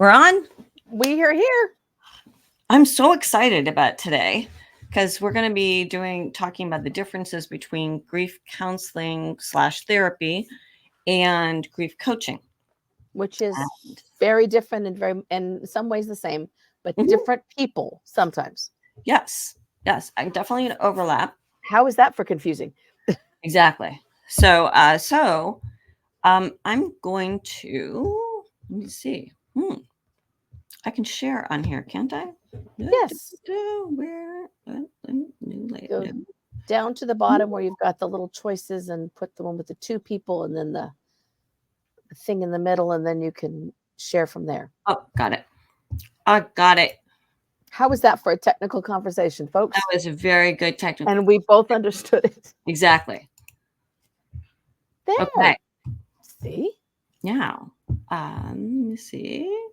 We're on. We are here. I'm so excited about today because we're going to be talking about the differences between grief counseling / therapy and grief coaching, which is very different and very, in some ways the same, but different people sometimes. Yes, I definitely an overlap. How is that for confusing? Exactly. So, I'm going to let me see. I can share on here, can't I? Yes. Where? Go down to the bottom where you've got the little choices and put the one with the two people and then the thing in the middle, and then you can share from there. Oh, got it. I got it. How was that for a technical conversation, folks? That was a very good technical. And we both understood it. Exactly. There. Okay. See? Now, let me see.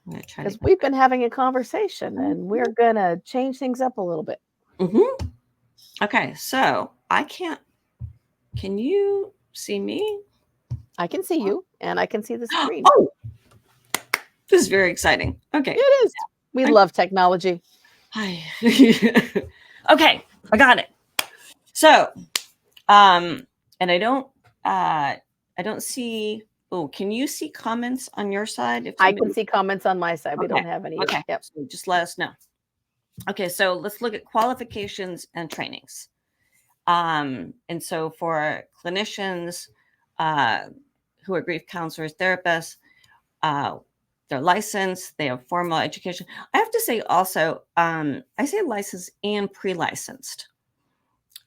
Because we've been having a conversation and we're going to change things up a little bit. Okay, so can you see me? I can see you and I can see the screen. Oh, this is very exciting. Okay. It is. We love technology. Okay, I got it. So, and I don't see, can you see comments on your side? I can see comments on my side. We don't have any. Okay. Yep. So just let us know. Okay, so let's look at qualifications and trainings. And so for clinicians who are grief counselors, therapists, they're licensed, they have formal education. I have to say also, I say licensed and pre-licensed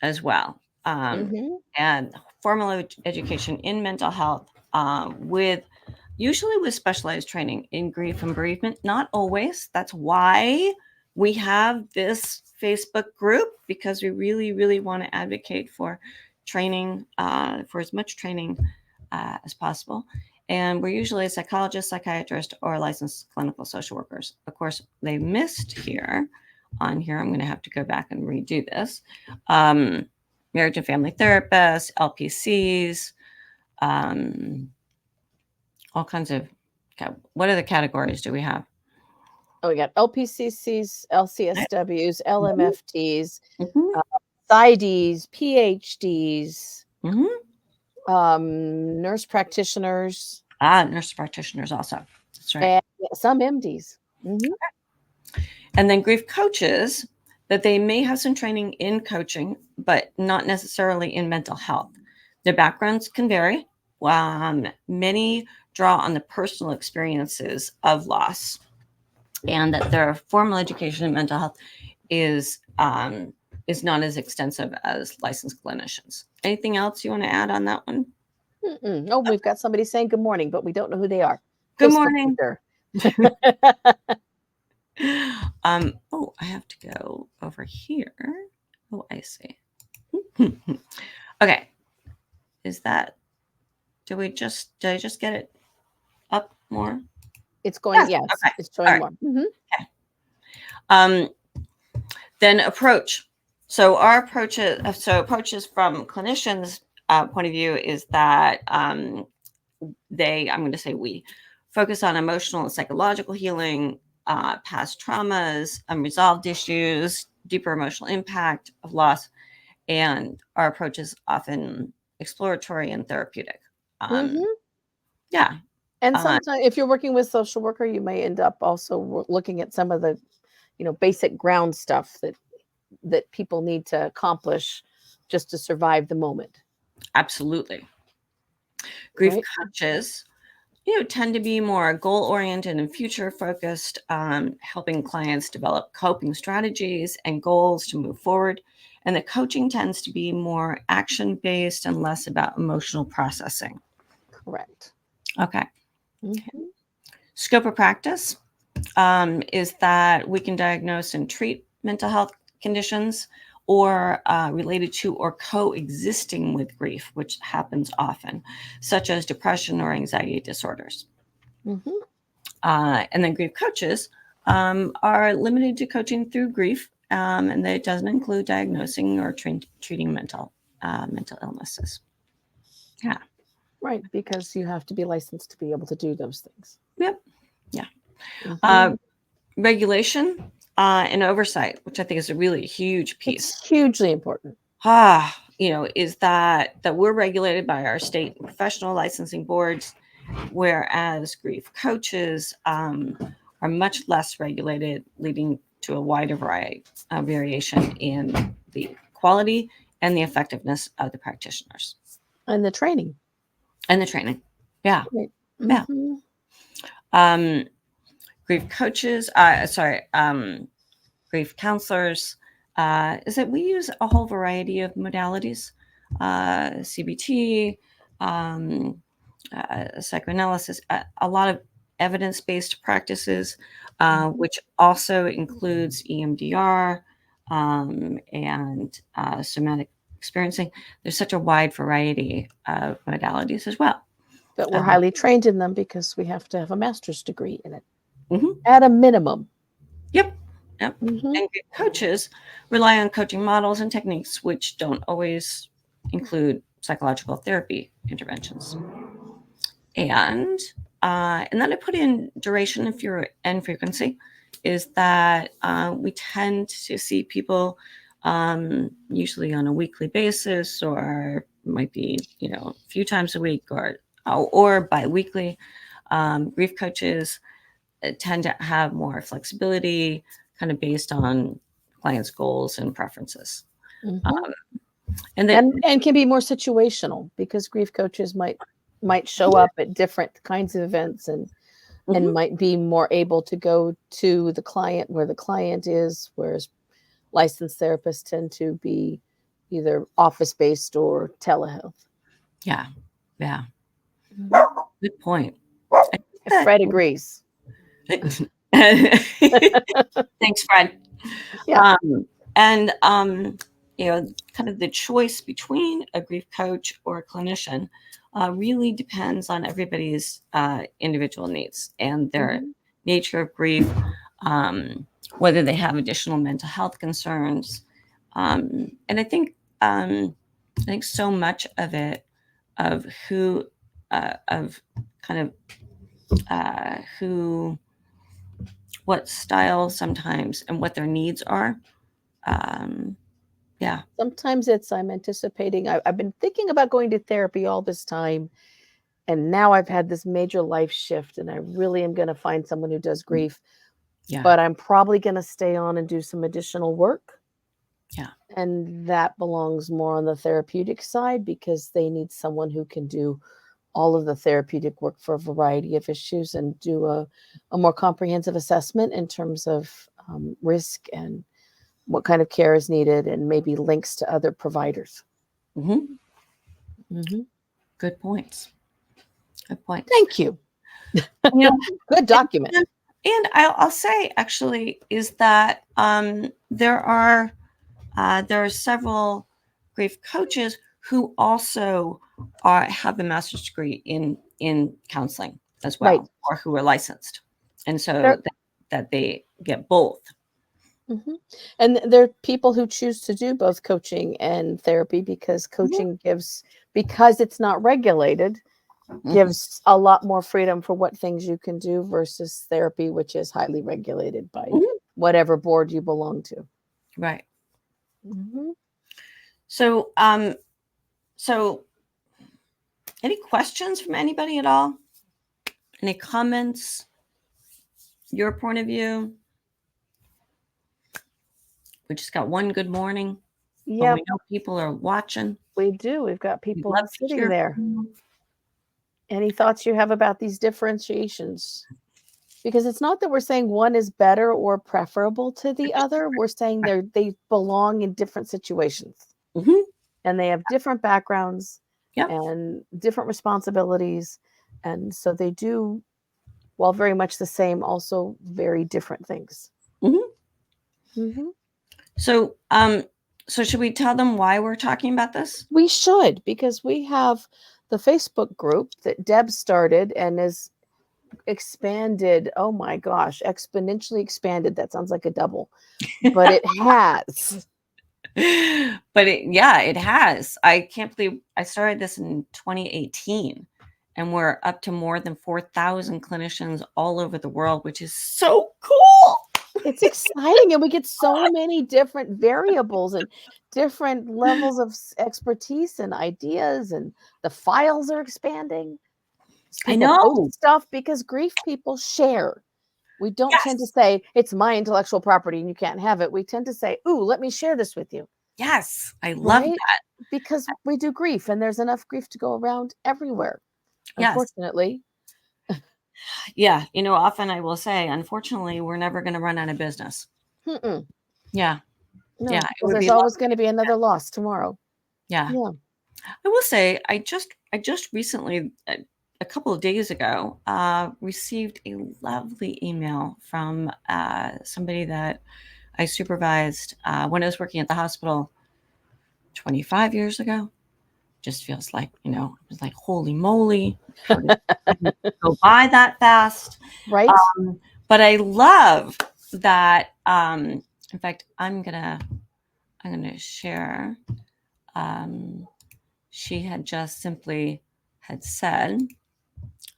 as well. And formal education in mental health usually with specialized training in grief and bereavement. Not always. That's why we have this Facebook group, because we really, really want to advocate for training, for as much training as possible. And we're usually a psychologist, psychiatrist, or licensed clinical social workers. Of course, they missed here. On here, I'm going to have to go back and redo this. Marriage and family therapists, LPCs, all kinds of. What other categories do we have? Oh, we got LPCCs, LCSWs, LMFTs, PsyDs, PhDs, nurse practitioners. Nurse practitioners also. That's right. And some MDs. And then grief coaches, that they may have some training in coaching, but not necessarily in mental health. Their backgrounds can vary. Many draw on the personal experiences of loss, and that their formal education in mental health is not as extensive as licensed clinicians. Anything else you want to add on that one? Oh, we've got somebody saying good morning, but we don't know who they are. Good morning. I have to go over here. Oh, I see. Okay. Did I just get it up more? It's going, yes. Okay. It's showing more. Okay. Then approach. So our approaches from clinicians' point of view is that I'm going to say we focus on emotional and psychological healing, past traumas, unresolved issues, deeper emotional impact of loss, and our approach is often exploratory and therapeutic. Yeah. And sometimes if you're working with social worker, you may end up also looking at some of the, basic ground stuff that people need to accomplish just to survive the moment. Absolutely. Grief coaches, tend to be more goal-oriented and future-focused, helping clients develop coping strategies and goals to move forward. And the coaching tends to be more action-based and less about emotional processing. Correct. Okay. Scope of practice is that we can diagnose and treat mental health conditions or related to or coexisting with grief, which happens often, such as depression or anxiety disorders. And then grief coaches are limited to coaching through grief, and that it doesn't include diagnosing or treating mental illnesses. Yeah. Right, because you have to be licensed to be able to do those things. Yep. Yeah. Mhm. Regulation and oversight, which I think is a really huge piece. It's hugely important. Is that we're regulated by our state and professional licensing boards, whereas grief coaches are much less regulated, leading to a wider variation in the quality and the effectiveness of the practitioners And the training. and the training. Yeah. Right. Yeah. Mhm. Grief coaches, grief counselors, is that we use a whole variety of modalities, CBT, psychoanalysis, a lot of evidence-based practices, which also includes EMDR and somatic experiencing. There's such a wide variety of modalities as well. But we're highly trained in them because we have to have a master's degree in it Mhm. at a minimum. Yep. Mhm. And good coaches rely on coaching models and techniques which don't always include psychological therapy interventions. And then I put in duration and frequency, is that we tend to see people usually on a weekly basis, or might be a few times a week, or bi-weekly. Grief coaches tend to have more flexibility, kind of based on clients' goals and preferences. Mhm. And And can be more situational because grief coaches might show up at different kinds of events and might be more able to go to the client where the client is, whereas licensed therapists tend to be either office-based or telehealth. yeah, Mhm. good point. Fred agrees. Thanks, Fred. Yeah. And kind of the choice between a grief coach or a clinician really depends on everybody's individual needs and their Mhm. nature of grief, whether they have additional mental health concerns, and I think so much of it, of who, of kind of who, what style sometimes, and what their needs are. Um, yeah. Sometimes it's I'm anticipating I've been thinking about going to therapy all this time, and now I've had this major life shift, and I really am gonna find someone who does grief, Yeah. but I'm probably gonna stay on and do some additional work, Yeah. and that belongs more on the therapeutic side because they need someone who can do all of the therapeutic work for a variety of issues and do a more comprehensive assessment in terms of risk and what kind of care is needed and maybe links to other providers. Hmm. Mhm. Good points. Good points. Thank you. You know, Good document. and I'll say actually is that there are several grief coaches who also have a master's degree in counseling as Right. well, or who are licensed, and so There that they get both. mhm. And there are people who choose to do both coaching and therapy because Mhm. coaching gives because it's not regulated, Mhm. gives a lot more freedom for what things you can do versus therapy, which is highly regulated by Mhm. whatever board you belong to. Right. Mhm. So so any questions from anybody at all? Any comments? Your point of view? We just got one good morning, but we Yep, know people are watching. we do. We've got We'd people love to sitting hear there. from you. Any thoughts you have about these differentiations? Because it's not that we're saying one is better or preferable to the other. We're saying they belong in different situations Mhm. and they have different backgrounds Yep. and different responsibilities. And so they do, while very much the same, also very different things. Mhm. Mhm. So, so should we tell them why we're talking about this? We should, because we have the Facebook group that Deb started and is expanded. Oh my gosh, exponentially expanded. That sounds like a double, but it has. But it has. I can't believe I started this in 2018, and we're up to more than 4,000 clinicians all over the world, which is so cool. It's exciting, and we get so many different variables and different levels of expertise and ideas, and the files are expanding. I People know. post stuff because grief people share. We don't tend to Yes. say it's my intellectual property and you can't have it. We tend to say, "Ooh, let me share this with you." Yes. I love Right? that. Because we do grief, and there's enough grief to go around everywhere, Yes. unfortunately. Yeah. You know, often I will say, unfortunately, we're never going to run out of business. Mm-mm. Yeah. No, Yeah. It because would there's be always lovely. going to be another loss tomorrow. Yeah. Yeah. I will say, I just recently, a couple of days ago, received a lovely email from somebody that I supervised when I was working at the hospital 25 years ago. Just feels like, you know, it was like, holy moly, how did it go by that fast? Right? But I love that. In fact, I'm gonna share. She had just simply had said,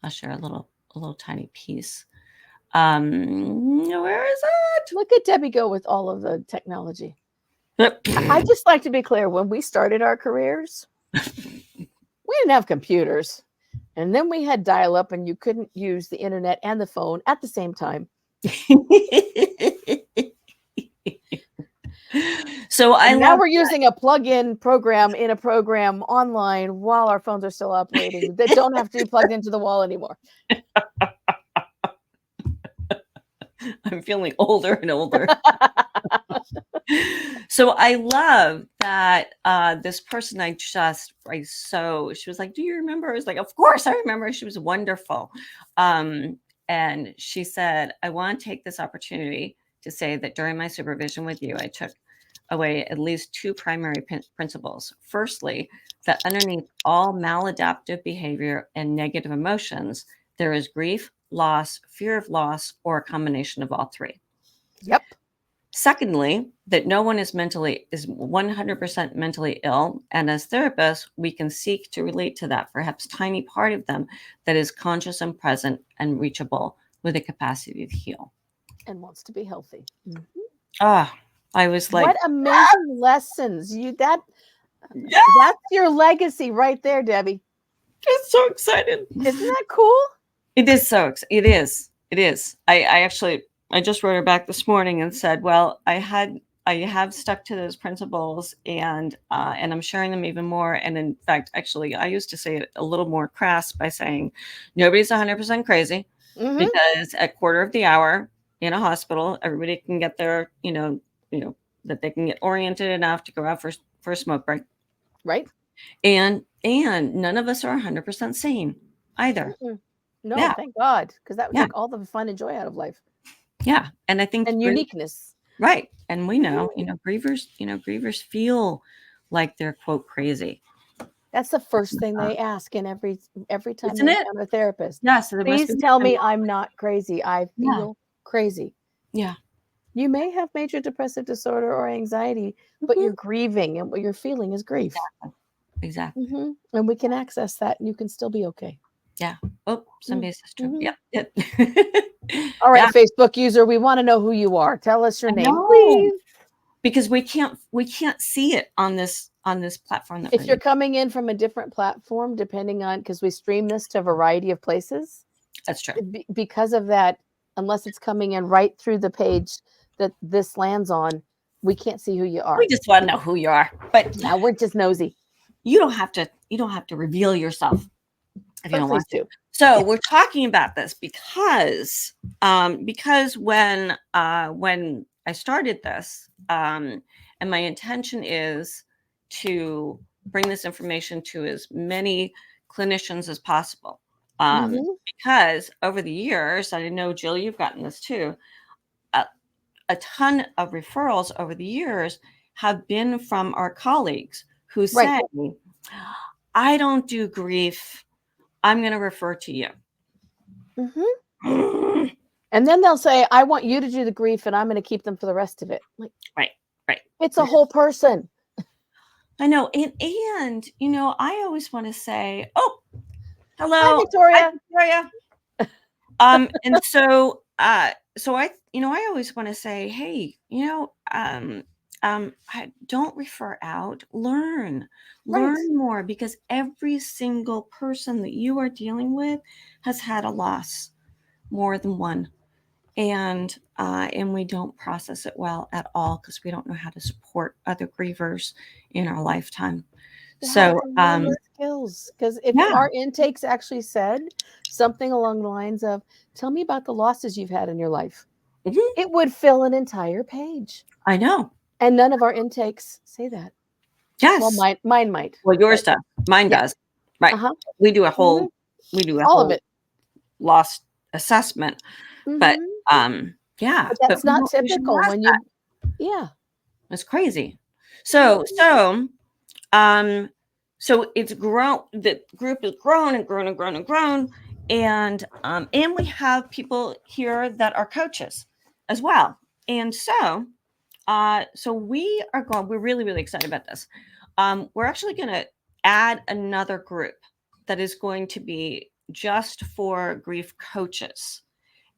I'll share a little tiny piece. Where is Look at Debbie go with all of the technology. it? I just like to be clear, when we started our careers, we didn't have computers. And then we had dial up, and you couldn't use the internet and the phone at the same time. So I And now love we're using a plug-in program in a program online while our phones are still operating that don't have to be plugged into the wall anymore. I'm feeling older and older. So I love that this person she was like, do you remember? I was like, of course I remember. She was wonderful. And she said, I want to take this opportunity to say that during my supervision with you, I took away at least two primary principles. Firstly, that underneath all maladaptive behavior and negative emotions, there is grief, loss, fear of loss, or a combination of all three. Yep. Secondly, that no one is 100% mentally ill. And as therapists, we can seek to relate to that perhaps tiny part of them that is conscious and present and reachable with a capacity to heal. And wants to be healthy. I was like, What amazing lessons. yeah, That's your legacy right there, Debbie. I'm so excited. Isn't that cool? It is it is. I just wrote her back this morning and said, well, I have stuck to those principles, and I'm sharing them even more. And in fact, actually, I used to say it a little more crass by saying nobody's 100% crazy, because at quarter of the hour in a hospital, everybody can get their, that they can get oriented enough to go out for a smoke break. Right. And none of us are 100% sane either. No, Yeah. thank God, because that would Yeah. take all the fun and joy out of life. Yeah. And I think And uniqueness. right. And we know, grievers feel like they're, quote, crazy. That's the first thing they ask in every time Isn't they it? encounter a therapist. Yes. So Please tell me I'm not crazy. I feel crazy. Yeah. You may have major depressive disorder or anxiety, but you're grieving, and what you're feeling is grief. Exactly. And we can access that, and you can still be okay. Yeah. Oh, somebody says true. Yeah. All right, Facebook user, we want to know who you are. Tell us your name, please. Because we can't see it on this platform. If you're coming in from a different platform, depending on, because we stream this to a variety of places. That's true. Because of that, unless it's coming in right through the page that this lands on, we can't see who you are. We just want to know who you are. But now we're just nosy. You don't have to reveal yourself if you don't want to. Do. So we're talking about this because when I started this, and my intention is to bring this information to as many clinicians as possible. Because over the years, I know, Jill, you've gotten this too, a ton of referrals over the years have been from our colleagues who say, I don't do grief. I'm going to refer to you. And then they'll say, I want you to do the grief, and I'm going to keep them for the rest of it. Like, right. It's a whole person. I know. And I always want to say, oh, Hello. Hi, Victoria. Victoria. And so I always want to say, hey, don't refer out, learn Right. more, because every single person that you are dealing with has had a loss, more than one. And we don't process it well at all, because we don't know how to support other grievers in our lifetime. You have So to learn the skills, because if yeah. our intakes actually said something along the lines of, tell me about the losses you've had in your life, Mhm. it would fill an entire page. I know. And none of our intakes say that. Well, Yes. mine might. Well, yours does. Mine yeah. does. Right. Uh-huh. We do a Mhm. All of whole it. loss assessment. But Mhm. yeah, But that's not we should typical ask when that. you yeah. It's crazy. So um it's grown. The group has grown and grown and grown and grown. And we have people here that are coaches as well. And so we're really, really excited about this. We're actually going to add another group that is going to be just for grief coaches.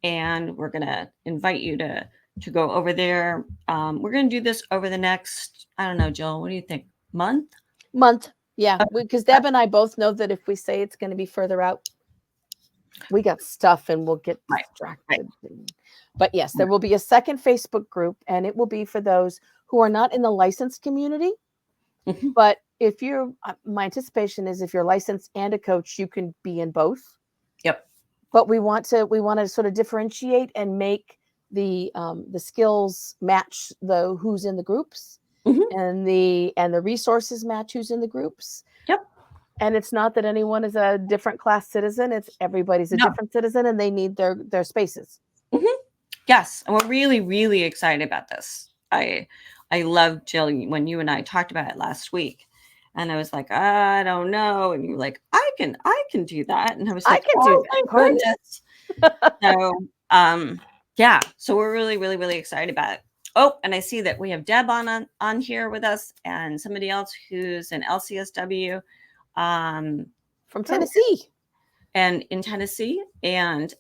And we're going to invite you to go over there. We're going to do this over the next, I don't know, Jill, what do you think? Month? Yeah, because Deb and I both know that if we say it's going to be further out, we got stuff and we'll get Right. distracted. But yes, there will be a second Facebook group, and it will be for those who are not in the licensed community. Mhm. But if you're, my anticipation is if you're licensed and a coach, you can be in both. Yep. But we want to sort of differentiate and make the skills match the who's in the groups, Mhm. and the resources match who's in the groups. Yep. And it's not that anyone is a different class citizen. It's everybody's a No. different citizen, and they need their spaces. Mhm. Yes, and we're really, really excited about this. I love, Jill, when you and I talked about it last week, and I was like, I don't know, and you were like, I can do that, and I was I like, can do oh, thank goodness. So yeah, so we're really, really, really excited about it. Oh, and I see that we have Deb on here with us, and somebody else who's an LCSW from Tennessee. and in Tennessee, and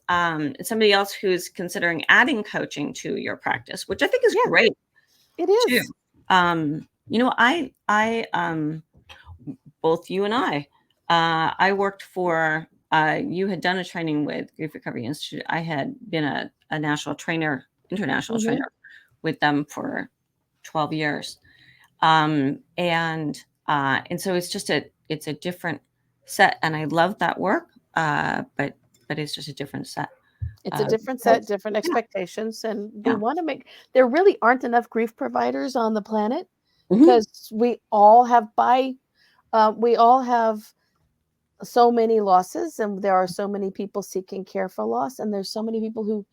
somebody else who's considering adding coaching to your practice, which I think is great. It is. Too. I both you and I worked for. You had done a training with Grief Recovery Institute. I had been a national trainer, international Mhm. trainer with them for 12 years, and so it's a different set, and I love that work. But it's just a different set. It's a different set, different Yeah. expectations, and we Yeah. want to make. There really aren't enough grief providers on the planet, Mhm. because we all have so many losses, and there are so many people seeking care for loss, and there's so many people who,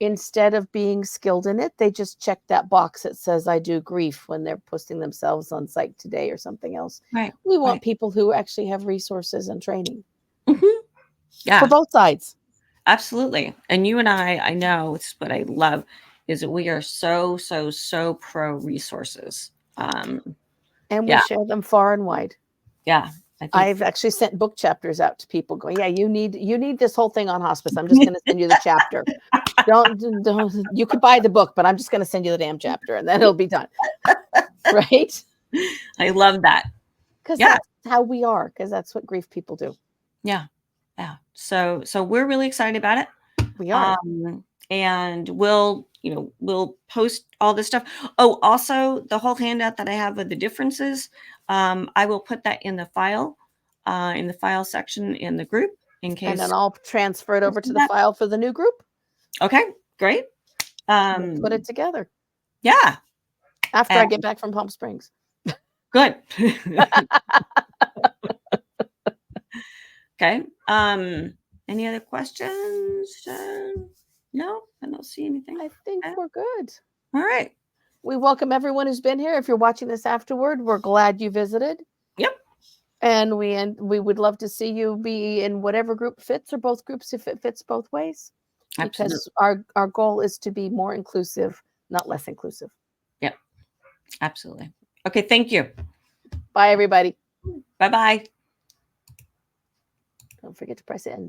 instead of being skilled in it, they just check that box that says I do grief when they're posting themselves on Psych Today or something else. Right. We want Right. people who actually have resources and training Yeah. for both sides. Absolutely. And you and I know it's what I love is that we are so pro resources. And we Yeah. share them far and wide. Yeah. I think I've actually sent book chapters out to people going, yeah, you need this whole thing on hospice. I'm just going to send you the chapter. Don't, you could buy the book, but I'm just going to send you the damn chapter, and then it'll be done. Right? I love that. Because Yeah. that's how we are, because that's what grief people do. Yeah. Yeah. So we're really excited about it. We are. And we'll post all this stuff. Oh, also the whole handout that I have with the differences, I will put that in the file section in the group in case. And then I'll transfer it over to the file for the new group. Okay, great. We'll put it together. Yeah. After I get back from Palm Springs. Good. Okay. Any other questions? No, I don't see anything. I think we're good. All right. We welcome everyone who's been here. If you're watching this afterward, we're glad you visited. Yep. And we would love to see you be in whatever group fits, or both groups if it fits both ways. Absolutely. Because our goal is to be more inclusive, not less inclusive. Yep. Absolutely. Okay, thank you. Bye, everybody. Bye-bye. Don't forget to press end.